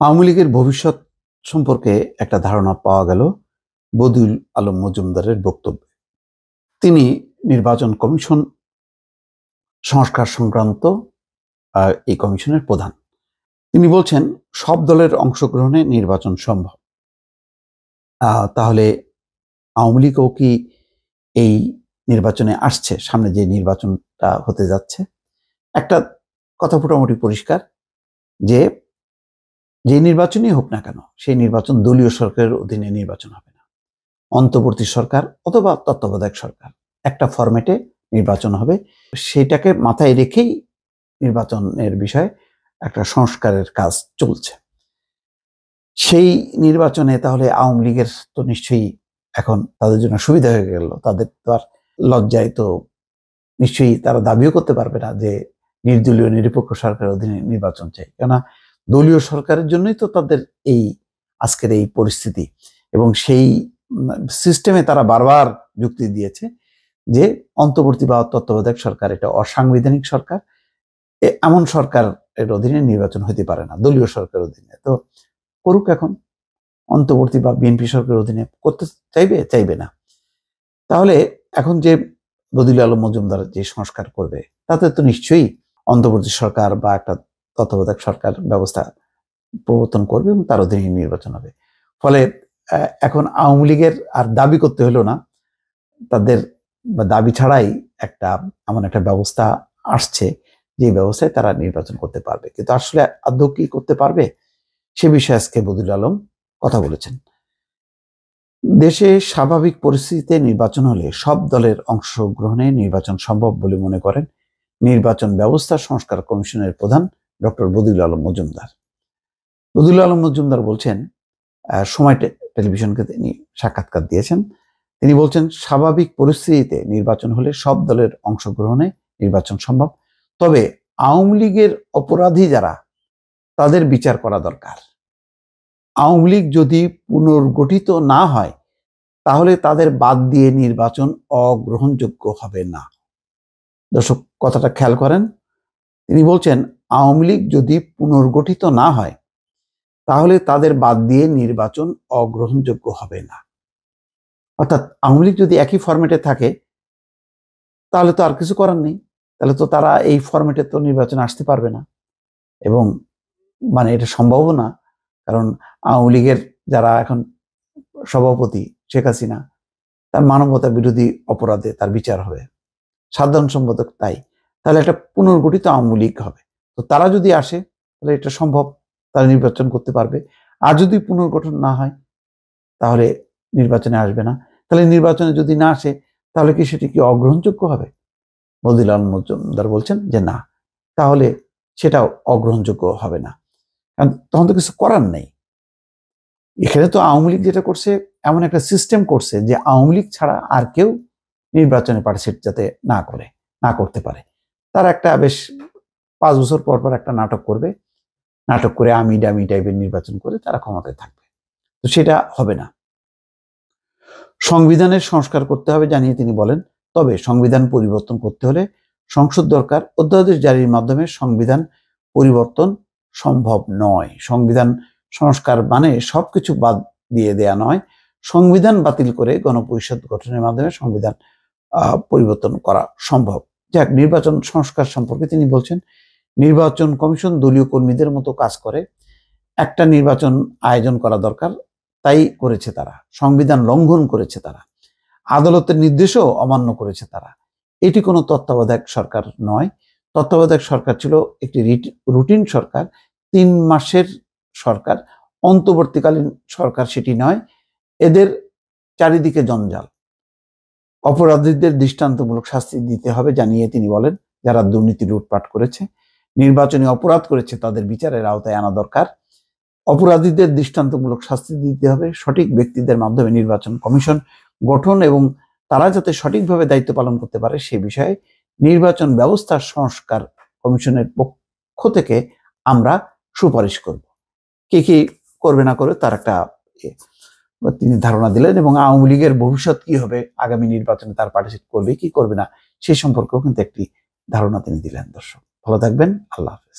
আওয়ামী লীগের ভবিষ্যৎ সম্পর্কে একটা ধারণা পাওয়া গেল বদিউল আলম মজুমদারের বক্তব্যে। তিনি নির্বাচন কমিশন সংস্কার সংক্রান্ত এই কমিশনের প্রধান। তিনি বলছেন সব দলের অংশগ্রহণে নির্বাচন সম্ভব। তাহলে আওয়ামী লীগও কি এই নির্বাচনে আসছে? সামনে যে নির্বাচনটা হতে যাচ্ছে, একটা কথা মোটামুটি পরিষ্কার যে যে নির্বাচনই হোক না কেন, সেই নির্বাচন দলীয় সরকারের অধীনে নির্বাচন হবে না। অন্তর্বর্তী সরকার অথবা তত্ত্বাবধায়ক সরকার একটা ফরম্যাটে নির্বাচন হবে। সেটাকে মাথায় রেখেই নির্বাচনের বিষয়ে একটা সংস্কারের কাজ চলছে। সেই নির্বাচনে তাহলে আওয়ামী লীগের তো নিশ্চয়ই এখন তাদের জন্য সুবিধা হয়ে গেল। তাদের তো আর লজ্জায় তো নিশ্চয়ই তারা দাবিও করতে পারবে না যে নির্দলীয় নিরপেক্ষ সরকারের অধীনে নির্বাচন চাই। কেননা দলীয় সরকারের জন্যই তো তাদের এই আজকের এই পরিস্থিতি, এবং সেই সিস্টেমে তারা বারবার যুক্তি দিয়েছে যে অন্তর্বর্তী বা তত্ত্বাবধায়ক সরকার এটা অসাংবিধানিক সরকার, এমন সরকারের অধীনে নির্বাচন হতে পারে না দলীয় সরকারের অধীনে। তো করুক, এখন অন্তর্বর্তী বা বিএনপি সরকারের অধীনে করতে চাইবে না। তাহলে এখন যে বদিউল আলম মজুমদার যে সংস্কার করবে, তাতে তো নিশ্চয়ই অন্তর্বর্তী সরকার বা একটা তত্ত্বাবধায়ক সরকার ব্যবস্থা প্রবর্তন করবে এবং তার অধীনে নির্বাচন হবে। ফলে এখন আওয়ামী লীগের আর দাবি করতে হলো না, তাদের দাবি ছাড়াই এমন একটা ব্যবস্থা আসছে যে ব্যবস্থায় তারা নির্বাচন করতে পারবে। কিন্তু আসলে আদৌ কি করতে পারবে, সে বিষয়ে আজকে বদিউল আলম কথা বলেছেন। দেশে স্বাভাবিক পরিস্থিতিতে নির্বাচন হলে সব দলের অংশগ্রহণে নির্বাচন সম্ভব বলে মনে করেন নির্বাচন ব্যবস্থা সংস্কার কমিশনের প্রধান ডক্টর বদিউল আলম মজুমদার। বদিউল আলম মজুমদার বলছেন, সময় টেলিভিশনকে তিনি সাক্ষাৎকার দিয়েছেন। তিনি বলছেন স্বাভাবিক পরিস্থিতিতে নির্বাচন হলে সব দলের অংশগ্রহণে নির্বাচন সম্ভব, তবে আওয়ামী লীগের অপরাধী যারা, তাদের বিচার করা দরকার। আওয়ামী লীগ যদি পুনর্গঠিত না হয় তাহলে তাদের বাদ দিয়ে নির্বাচন অগ্রহণযোগ্য হবে না। দর্শক, কথাটা খেয়াল করেন। তিনি বলছেন আওয়ামী লীগ যদি পুনর্গঠিত না হয় তাহলে তাদের বাদ দিয়ে নির্বাচন অগ্রহণযোগ্য হবে না। অর্থাৎ আওয়ামী লীগ যদি একই ফরম্যাটে থাকে তাহলে তো আর কিছু করার নেই, তাহলে তো তারা এই ফরম্যাটে তো নির্বাচনে আসতে পারবে না, এবং এটা সম্ভব না। কারণ আওয়ামী লীগের যারা এখন সভাপতি শেখ হাসিনা, তার মানবতা বিরোধী অপরাধে তার বিচার হবে, সাধারণ সম্পাদক তাই। তাহলে একটা পুনর্গঠিত আওয়ামী লীগ হবে। তো তারা যদি আসে তাহলে এটা সম্ভব, তারা নির্বাচন করতে পারবে। আর যদি পুনর্গঠন না হয় তাহলে নির্বাচনে আসবে না। তাহলে নির্বাচনে যদি না আসে তাহলে কি সেটি কি অগ্রহণযোগ্য হবে? বদিউল আলম মজুমদার বলছেন যে না, তাহলে সেটাও অগ্রহণযোগ্য হবে না, কারণ তখন তো কিছু করার নেই। এখানে তো আওয়ামী লীগ যেটা করছে, এমন একটা সিস্টেম করছে যে আওয়ামী লীগ ছাড়া আর কেউ নির্বাচনে পার্টিসিপেট যাতে না করতে পারে। তারা একটা বেশ 5 বছর পর পর একটা নাটক করবে, নাটক করে আমি ডামি টাইপের নির্বাচন করে তারা ক্ষমতায় থাকবে। তো সেটা হবে না। সংবিধানের সংস্কার করতে হবে জানিয়ে তিনি বলেন, তবে সংবিধান পরিবর্তন করতে হলে সংসদ দরকার। অধ্যাদেশ জারির মাধ্যমে সংবিধান পরিবর্তন সম্ভব নয়। সংবিধান সংস্কার মানে সবকিছু বাদ দিয়ে দেয়া নয়, সংবিধান বাতিল করে গণপরিষদ গঠনের মাধ্যমে সংবিধান পরিবর্তন করা সম্ভব। যাক, নির্বাচন সংস্কার সম্পর্কে তিনি বলছেন, নির্বাচন কমিশন দলীয় কর্মীদের মতো কাজ করে, একটা নির্বাচন আয়োজন করা দরকার, তাই করেছে তারা। সংবিধান লঙ্ঘন করেছে তারা, আদালতের নির্দেশও অমান্য করেছে তারা। এটি কোনো তত্ত্বাবধায়ক সরকার নয়। তত্ত্বাবধায়ক সরকার ছিল একটি রুটিন সরকার, 3 মাসের সরকার। অন্তর্বর্তীকালীন সরকার সেটি নয়। এদের চারিদিকে জঞ্জাল। অপরাধীদের দৃষ্টান্তমূলক শাস্তি দিতে হবে জানিয়ে তিনি বলেন, যারা দুর্নীতি লুটপাট করেছে, নির্বাচনী অপরাধ করেছে, তাদের বিচারের আওতায় আনা দরকার। অপরাধীদের দৃষ্টান্তমূলক শাস্তি দিতে হবে। সঠিক ব্যক্তিদের মাধ্যমে নির্বাচন কমিশন গঠন এবং তারা যাতে সঠিকভাবে দায়িত্ব পালন করতে পারে সে বিষয়ে নির্বাচন ব্যবস্থা সংস্কার কমিশনের পক্ষ থেকে আমরা সুপারিশ করব। কে কি করবে না করে তার একটা তিনি ধারণা দিলেন, এবং আওয়ামী লীগের ভবিষ্যৎ কি হবে, আগামী নির্বাচনে তার পার্টিসিপেট করবে কি করবে না সেই সম্পর্কেও কিন্তু একটি ধারণা তিনি দিলেন। দর্শক, ভালো থাকবেন। আল্লাহ হাফেজ।